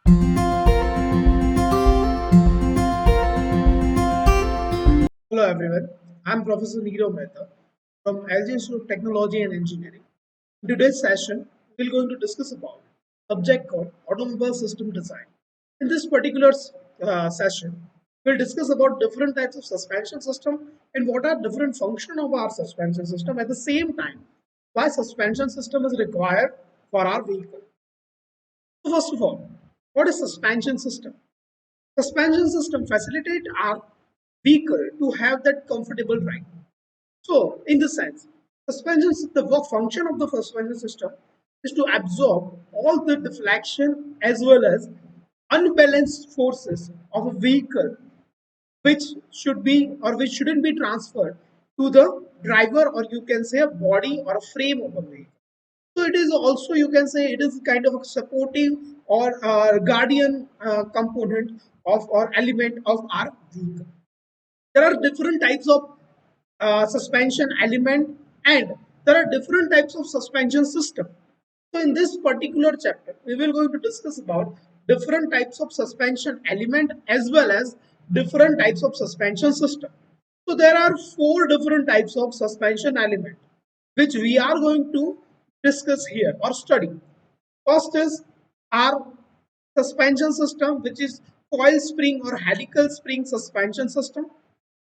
Hello everyone, I'm Professor Neerav Mehta from LG Institute of Technology and Engineering. In today's session, we're going to discuss about subject called automobile system design. In this particular session, we'll discuss about different types of suspension system and what are different function of our suspension system. At the same time, why suspension system is required for our vehicle. So first of all, what is suspension system? Suspension system facilitate our vehicle to have that comfortable ride. So, in this sense, the work function of the suspension system is to absorb all the deflection as well as unbalanced forces of a vehicle which should be or which shouldn't be transferred to the driver, or you can say a body or a frame of a vehicle. So it is also, you can say, it is kind of a supporting or guardian component of or element of our vehicle. There are different types of suspension element, and there are different types of suspension system. So in this particular chapter we will going to discuss about different types of suspension element as well as different types of suspension system. So there are four different types of suspension element which we are going to discuss here or study. First is our suspension system, which is coil spring or helical spring suspension system.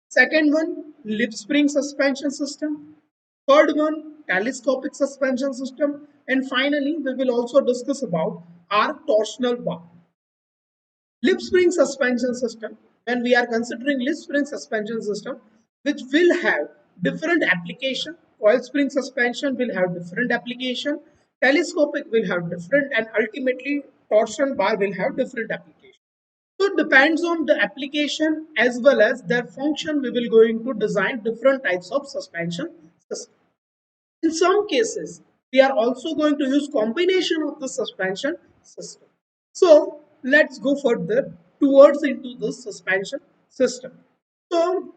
Second one, lip spring suspension system. Third one, telescopic suspension system. And finally, we will also discuss about our torsional bar. Lip spring suspension system, when we are considering lip spring suspension system, which will have different application. Coil spring suspension will have different application. Telescopic will have different, and ultimately torsion bar will have different application. So it depends on the application as well as their function. We will going to design different types of suspension system. In some cases, we are also going to use combination of the suspension system. So let's go further towards into the suspension system. So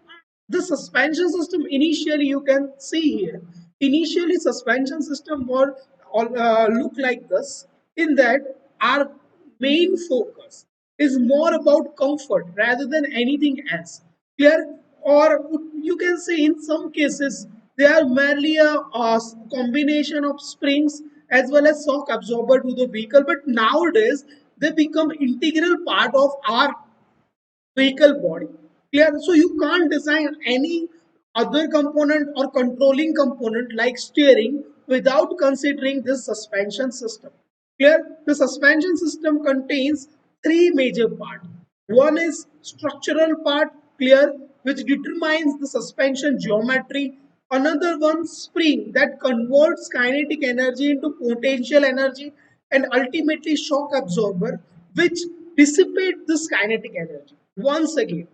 the suspension system, initially you can see here, initially suspension system will look like this, in that our main focus is more about comfort rather than anything else. Clear? Or you can say in some cases they are merely a combination of springs as well as shock absorber to the vehicle, but nowadays they become integral part of our vehicle body. Clear? So you can't design any other component or controlling component like steering without considering this suspension system. Clear? The suspension system contains three major parts. One is structural part, clear, which determines the suspension geometry. Another one, spring, that converts kinetic energy into potential energy, and ultimately shock absorber, which dissipate this kinetic energy. Once again,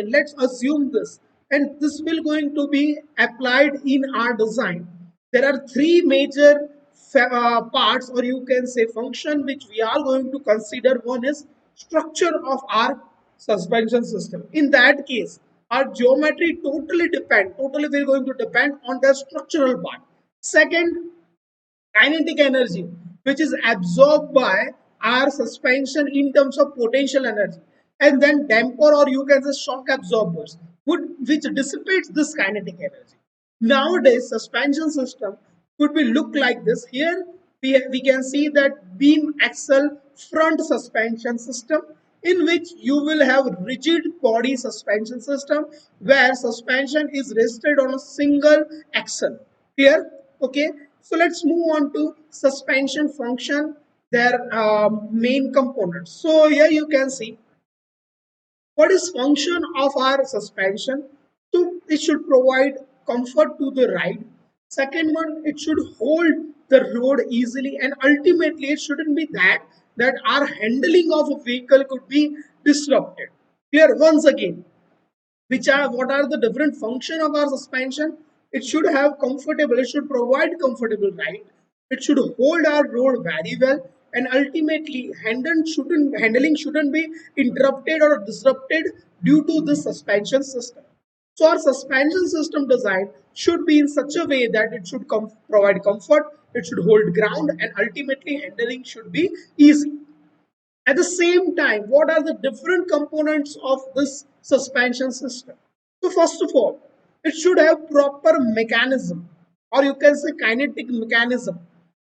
let's assume this, and this will going to be applied in our design. There are three major parts, or you can say function, which we are going to consider. One is structure of our suspension system. In that case, our geometry totally we're going to depend on the structural part. Second, kinetic energy, which is absorbed by our suspension in terms of potential energy, and then damper, or you can say shock absorbers, which dissipates this kinetic energy. Nowadays suspension system could be look like this. Here we can see that beam axle front suspension system, in which you will have rigid body suspension system where suspension is rested on a single axle. Clear? Okay, so let's move on to suspension function, their main components. So here you can see what is function of our suspension. So it should provide comfort to the ride. Second one, it should hold the road easily, and ultimately it shouldn't be that our handling of a vehicle could be disrupted. Clear? Once again, which are what are the different function of our suspension? It should have comfortable, it should provide comfortable ride, it should hold our road very well, and ultimately handling shouldn't be interrupted or disrupted due to the suspension system. So our suspension system design should be in such a way that it should provide comfort, it should hold ground, and ultimately handling should be easy. At the same time, what are the different components of this suspension system? So first of all, it should have proper mechanism, or you can say kinetic mechanism,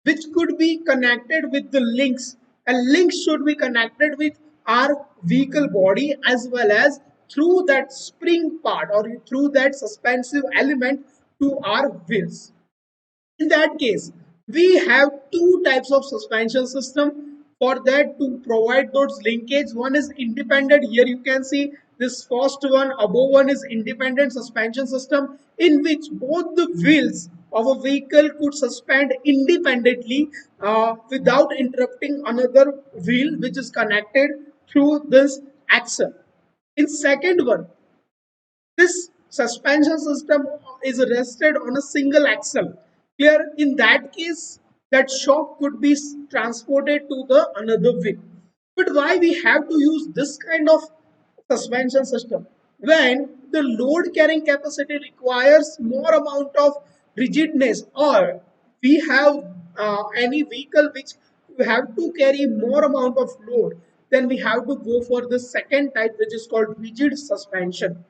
which could be connected with the links, and links should be connected with our vehicle body as well as through that spring part or through that suspensive element to our wheels. In that case, we have two types of suspension system for that to provide those linkage. One is independent. Here you can see this first one above one is independent suspension system in which both the wheels of a vehicle could suspend independently without interrupting another wheel which is connected through this axle. In second one, this suspension system is rested on a single axle. Clear? In that case, that shock could be transported to the another wheel. But why we have to use this kind of suspension system? When the load carrying capacity requires more amount of rigidness, or we have any vehicle which have to carry more amount of load, then we have to go for the second type, which is called rigid suspension.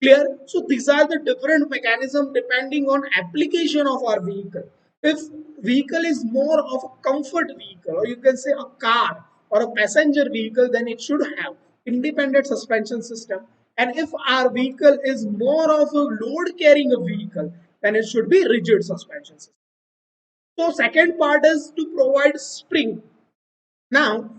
Clear? So these are the different mechanism depending on application of our vehicle. If vehicle is more of a comfort vehicle, or you can say a car or a passenger vehicle, then it should have independent suspension system. And if our vehicle is more of a load carrying a vehicle, then it should be rigid suspension system. So second part is to provide spring. Now,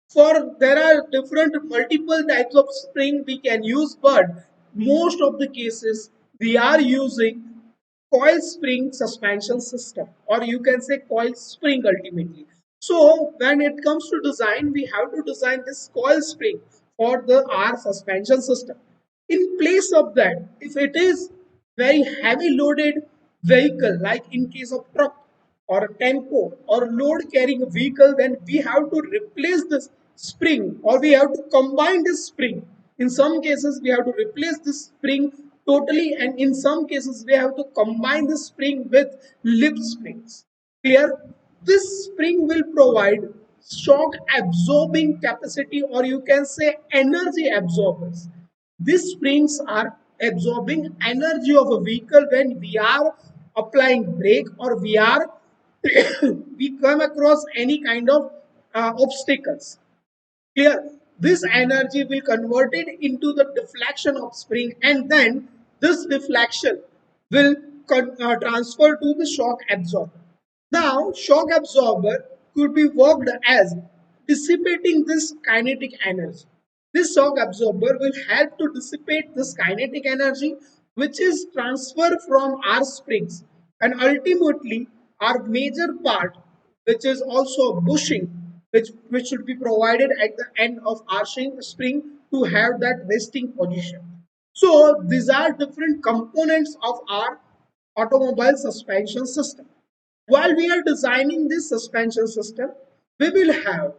for there are different multiple types of spring we can use, but most of the cases we are using coil spring suspension system, or you can say coil spring ultimately. So when it comes to design, we have to design this coil spring for the R suspension system. In place of that, if it is very heavy loaded vehicle, like in case of truck or a tempo or load carrying vehicle, then we have to replace this spring, or we have to combine this spring. In some cases we have to replace this spring totally, and in some cases we have to combine the spring with lip springs. Clear? This spring will provide shock absorbing capacity, or you can say energy absorbers. These springs are absorbing energy of a vehicle when we are applying brake, or we are we come across any kind of obstacles. Clear? This energy will convert it into the deflection of spring, and then this deflection will transfer to the shock absorber. Now, shock absorber could be worked as dissipating this kinetic energy. This shock absorber will help to dissipate this kinetic energy, which is transferred from our springs, and ultimately our major part, which is also bushing, which should be provided at the end of arching spring to have that resting position. So these are different components of our automobile suspension system. While we are designing this suspension system, we will have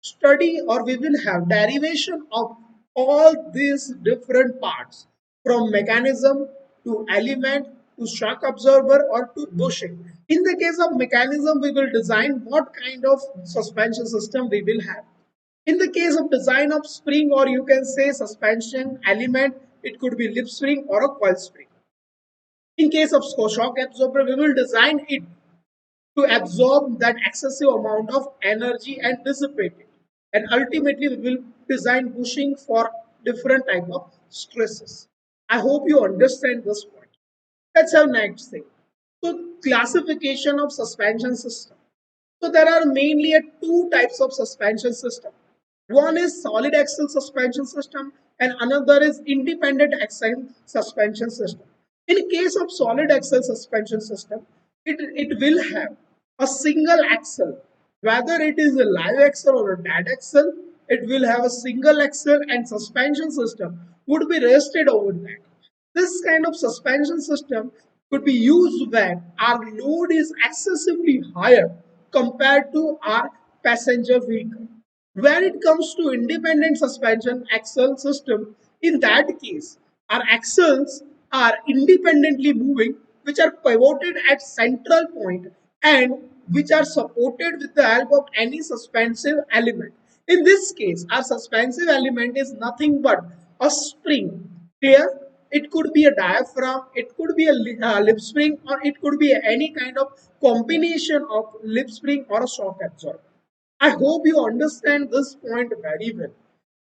study, or we will have derivation of all these different parts, from mechanism to element to shock absorber or to bushing. In the case of mechanism, we will design what kind of suspension system we will have. In the case of design of spring, or you can say suspension element, it could be lip spring or a coil spring. In case of shock absorber, we will design it to absorb that excessive amount of energy and dissipate it. And ultimately, we will design bushing for different type of stresses. I hope you understand this point. Let's have next thing. So classification of suspension system. So there are mainly two types of suspension system. One is solid axle suspension system, and another is independent axle suspension system. In case of solid axle suspension system, it will have a single axle, whether it is a live axle or a dead axle, it will have a single axle, and suspension system would be rested over that. This kind of suspension system could be used when our load is excessively higher compared to our passenger vehicle. When it comes to independent suspension axle system, in that case, our axles are independently moving, which are pivoted at central point and which are supported with the help of any suspensive element. In this case, our suspensive element is nothing but a spring. Clear? It could be a diaphragm, it could be a lip spring, or it could be any kind of combination of lip spring or a shock absorber. I hope you understand this point very well.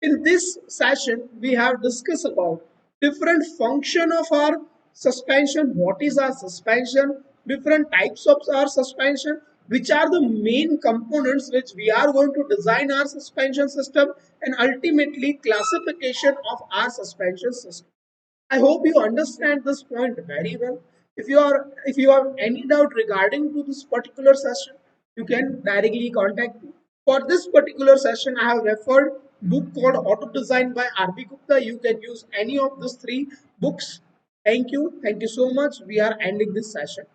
In this session, we have discussed about different function of our suspension, what is our suspension, different types of our suspension, which are the main components which we are going to design our suspension system, and ultimately classification of our suspension system. I hope you understand this point very well. If you have any doubt regarding to this particular session, you can directly contact me. For this particular session, I have referred book called Auto Design by R.B. Gupta. You can use any of these three books. Thank you. Thank you so much. We are ending this session.